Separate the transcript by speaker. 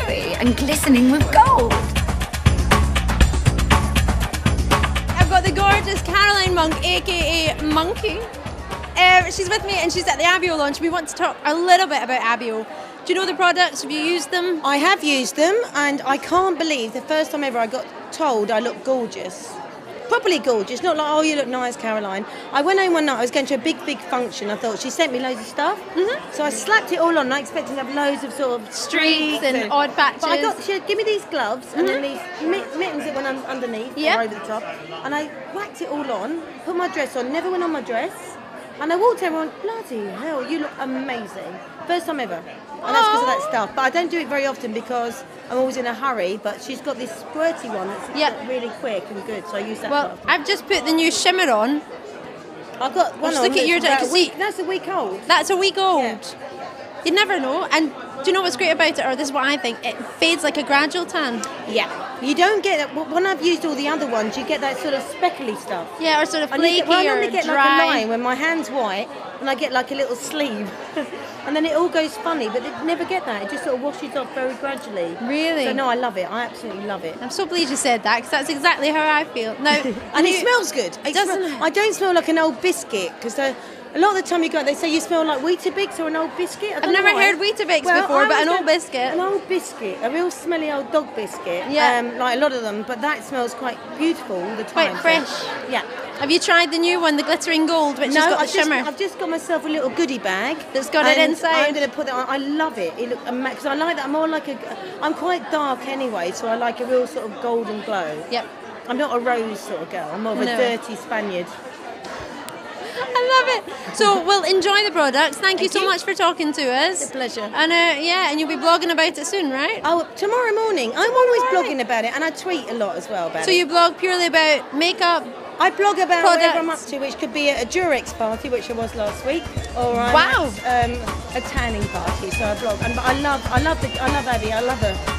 Speaker 1: glittery and glistening with gold.
Speaker 2: I've got the gorgeous Caroline Monk, aka Monkey. She's with me and she's at the Abio launch. We want to talk a little bit about Abio. Do you know the products? Have you used them?
Speaker 3: I have used them, and I can't believe the first time ever I got told I looked gorgeous. Properly gorgeous, not like, oh, you look nice, Caroline. I went home one night, I was going to a big function. I thought, she sent me loads of stuff. So I slapped it all on, I expected to have loads of sort of
Speaker 2: Streaks and odd patches.
Speaker 3: But she said, give me these gloves and then these mittens that went underneath or over the top. And I whacked it all on, put my dress on, never went on my dress. And I walked over and went, bloody hell, you look amazing. First time ever. And that's because of that stuff. But I don't do it very often because I'm always in a hurry. But she's got this squirty one that's really quick and good. So I use that quite often.
Speaker 2: I've just put the new shimmer on.
Speaker 3: I've got one on.
Speaker 2: Look at your
Speaker 3: that's a week old.
Speaker 2: That's a week old.
Speaker 3: Yeah.
Speaker 2: You'd never know. And do you know what's great about it? Or this is what I think. It fades like a gradual tan.
Speaker 3: Yeah. You don't get that. When I've used all the other ones, you get that sort of speckly stuff.
Speaker 2: Yeah, or sort of flaky or dry.
Speaker 3: I normally get like a line when my hand's white and I get like a little sleeve. And then it all goes funny, but you never get that. It just sort of washes off very gradually.
Speaker 2: Really?
Speaker 3: So no, I love it. I absolutely love it.
Speaker 2: I'm so pleased you said that because that's exactly how I feel. Now,
Speaker 3: and it smells good. I don't smell like an old biscuit because a lot of the time you go, they say you smell like Weetabix or an old biscuit.
Speaker 2: I've never heard Weetabix before, but an old biscuit.
Speaker 3: An old biscuit, a real smelly old dog biscuit.
Speaker 2: Yeah.
Speaker 3: Like a lot of them, but that smells quite beautiful all the time.
Speaker 2: Quite fresh.
Speaker 3: So, yeah.
Speaker 2: Have you tried the new one, the glittering gold, which has got the shimmer?
Speaker 3: I've just got myself a little goodie bag
Speaker 2: that's got it inside.
Speaker 3: I'm going to put that on. I love it. It looks amazing because I like that. I'm more like I'm quite dark anyway, so I like a real sort of golden glow.
Speaker 2: Yep.
Speaker 3: I'm not a rose sort of girl. I'm more of a dirty Spaniard.
Speaker 2: I love it. So we'll enjoy the products. Thank you so much for talking to us.
Speaker 3: It's a pleasure.
Speaker 2: And and you'll be blogging about it soon, right?
Speaker 3: Oh, tomorrow morning. I'm always blogging about it, and I tweet a lot as well about it.
Speaker 2: So you blog purely about makeup?
Speaker 3: I blog about
Speaker 2: products.
Speaker 3: whatever I'm up to, which could be at a Durex party, which I was last week, or I'm at a tanning party. So I blog, and I love Abby. I love her.